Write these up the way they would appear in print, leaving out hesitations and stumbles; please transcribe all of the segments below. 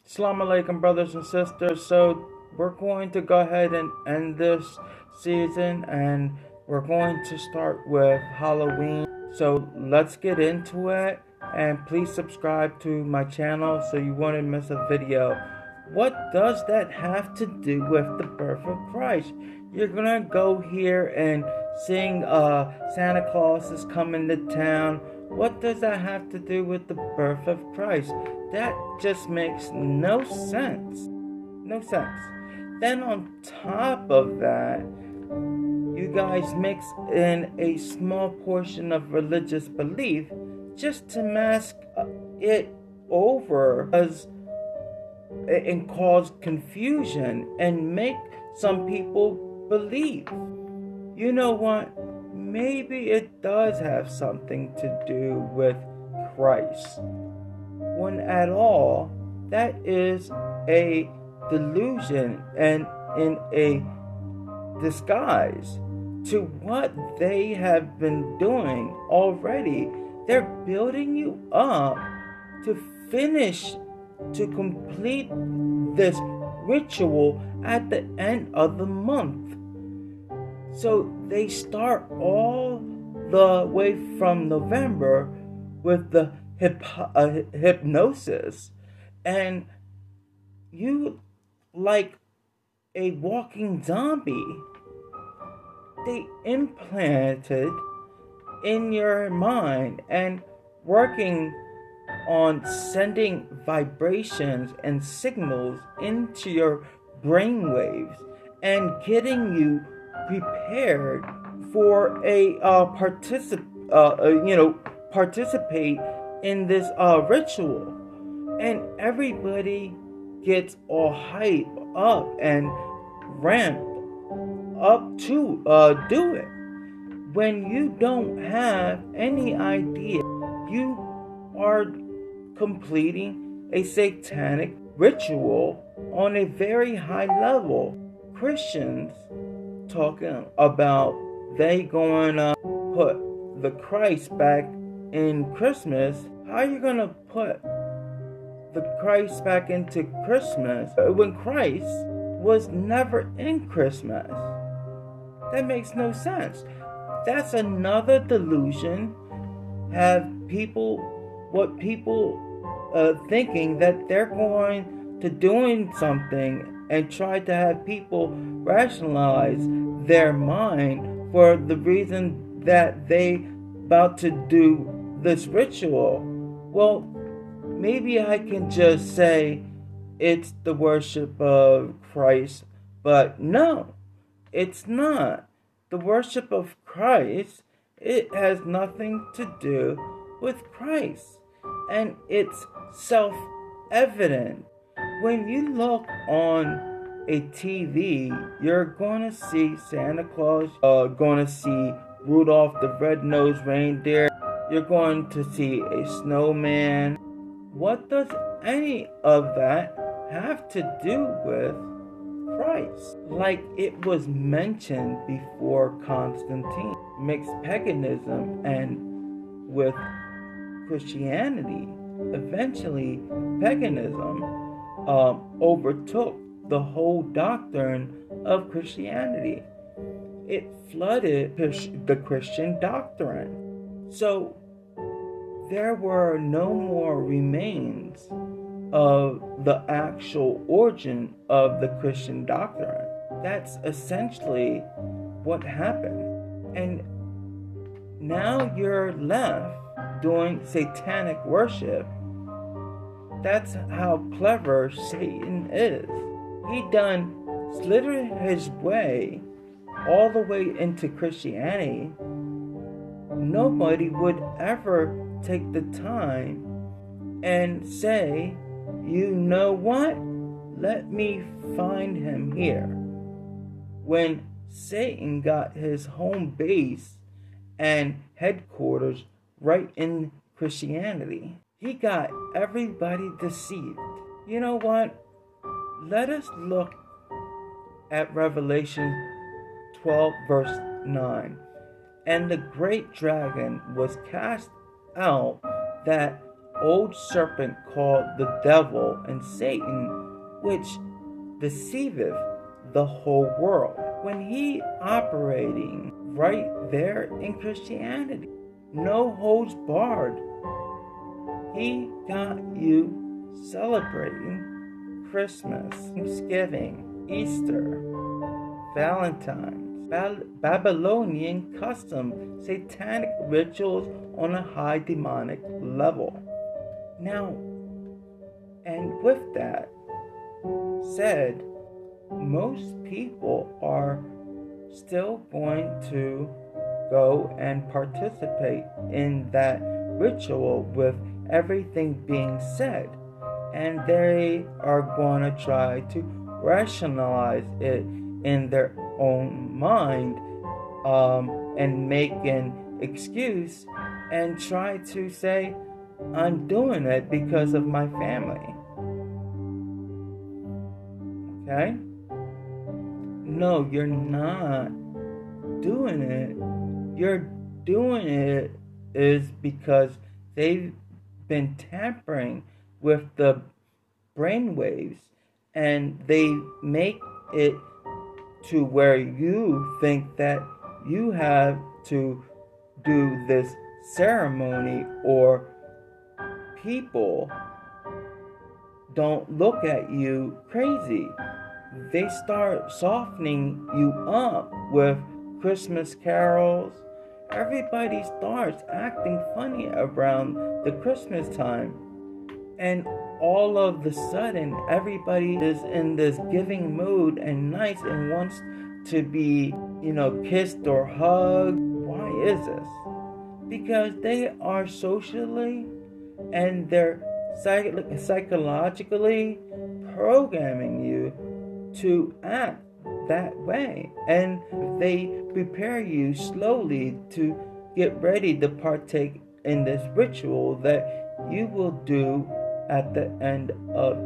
Assalamu alaikum, brothers and sisters. So we're going to go ahead and end this season, and we're going to start with Halloween. So let's get into it, and please subscribe to my channel so you won't miss a video. What does that have to do with the birth of Christ? You're gonna go here and sing Santa Claus is coming to town. What does that have to do with the birth of Christ? That just makes no sense. No sense. Then on top of that, you guys mix in a small portion of religious belief just to mask it over and cause confusion and make some people believe. You know what? Maybe it does have something to do with Christ. When at all, that is a delusion and in a disguise to what they have been doing already. They're building you up to finish, to complete this ritual at the end of the month. So they start all the way from November with the hypnosis, and you like a walking zombie. They implanted in your mind and working on sending vibrations and signals into your brainwaves and getting you prepared for a participate in this ritual, and everybody gets all hyped up and ramped up to do it when you don't have any idea. You are completing a satanic ritual on a very high level. Christians talking about they going to put the Christ back in Christmas. How are you going to put the Christ back into Christmas when Christ was never in Christmas? That makes no sense. That's another delusion. Have people thinking that they're going to doing something and try to have people rationalize their mind for the reason that they about to do this ritual. Well, maybe I can just say it's the worship of Christ, but no, it's not. The worship of Christ, it has nothing to do with Christ, and it's self-evident. When you look on a TV, you're going to see Santa Claus, going to see Rudolph the Red-Nosed Reindeer, you're going to see a snowman. What does any of that have to do with Christ? Like it was mentioned before, Constantine mixed paganism and with Christianity. Eventually, paganism overtook the whole doctrine of Christianity. It flooded the Christian doctrine. So there were no more remains of the actual origin of the Christian doctrine. That's essentially what happened. And now you're left doing satanic worship. That's how clever Satan is. He done slithered his way all the way into Christianity. Nobody would ever take the time and say, you know what? Let me find him here. When Satan got his home base and headquarters right in Christianity, he got everybody deceived. You know what? Let us look at Revelation 12 verse 9. And the great dragon was cast out, that old serpent called the devil and Satan, which deceiveth the whole world. When he operating right there in Christianity, no holds barred, he got you celebrating Christmas, Thanksgiving, Easter, Valentine's, Babylonian custom, satanic rituals on a high demonic level. Now, and with that said, most people are still going to go and participate in that ritual with everything being said, and they are going to try to rationalize it in their own mind, and make an excuse and try to say, I'm doing it because of my family. Okay? No, you're not doing it. You're doing it is because they've been tampering with the brainwaves, and they make it to where you think that you have to do this ceremony, or people don't look at you crazy. They start softening you up with Christmas carols. Everybody starts acting funny around the Christmas time. And all of the sudden, everybody is in this giving mood and nice and wants to be, kissed or hugged. Why is this? Because they are socially and they're psychologically programming you to act that way, and they prepare you slowly to get ready to partake in this ritual that you will do at the end of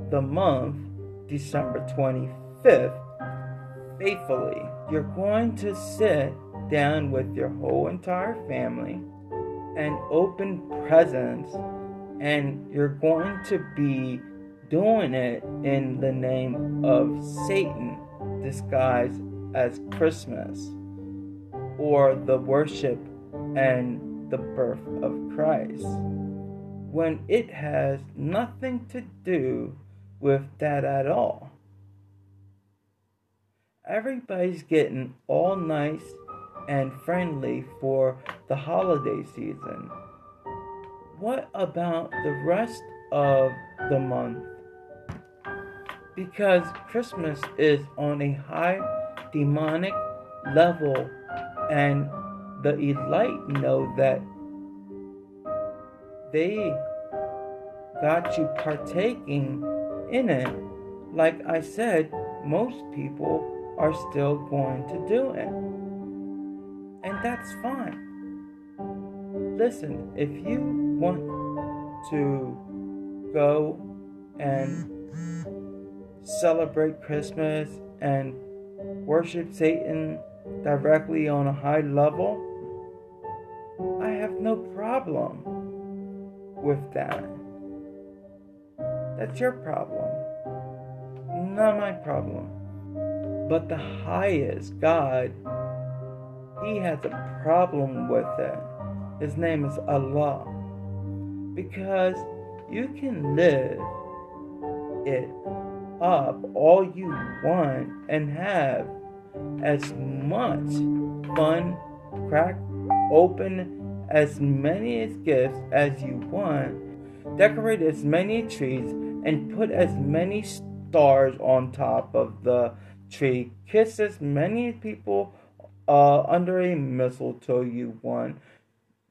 the month, December 25th, faithfully. You're going to sit down with your whole entire family and open presents, and you're going to be doing it in the name of Satan disguised as Christmas, or the worship and the birth of Christ, when it has nothing to do with that at all. Everybody's getting all nice and friendly for the holiday season. What about the rest of the month? Because Christmas is on a high demonic level, and the elite know that they got you partaking in it. Like I said, most people are still going to do it, and that's fine. Listen, if you want to go and celebrate Christmas and worship Satan directly on a high level, I have no problem with that. That's your problem, not my problem. But the highest God, He has a problem with it. His name is Allah. Because you can live it up all you want and have as much fun, crack open as many gifts as you want, decorate as many trees, and put as many stars on top of the tree, kiss as many people under a mistletoe you want.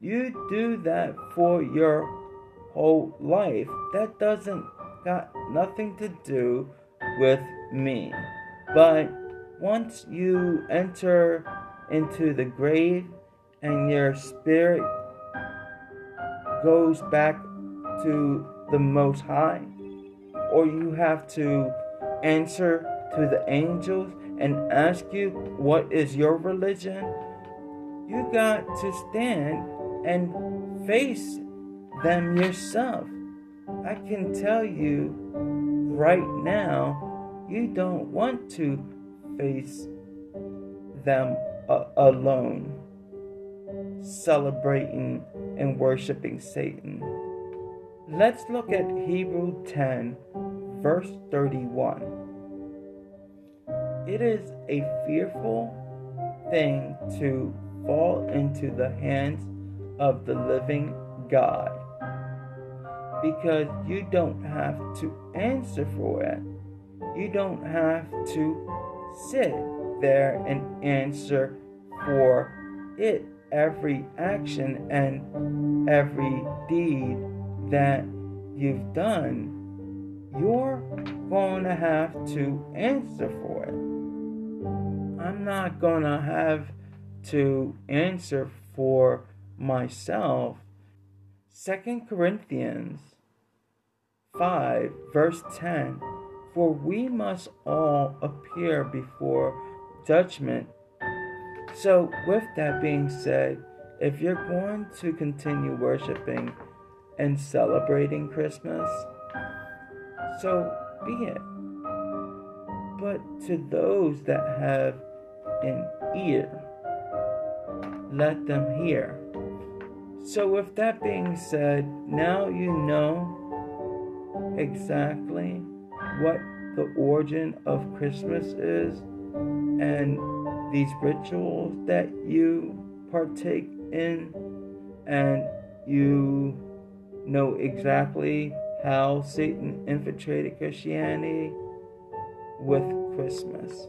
You do that for your whole life. That doesn't got nothing to do with me. But once you enter into the grave and your spirit goes back to the Most High, or you have to answer to the angels and ask you, what is your religion? You got to stand and face them yourself. I can tell you right now, you don't want to face them alone, celebrating and worshiping Satan. Let's look at Hebrew 10, verse 31. It is a fearful thing to fall into the hands of the living God, because you don't have to answer for it. You don't have to sit there and answer for it, every action and every deed that you've done. You're going to have to answer for it. I'm not going to have to answer for myself. 2 Corinthians 5, verse 10. For we must all appear before judgment. So with that being said, if you're going to continue worshiping and celebrating Christmas, so be it. But to those that have an ear, let them hear. So with that being said, now you know exactly what the origin of Christmas is, and these rituals that you partake in, and you know exactly how Satan infiltrated Christianity with Christmas.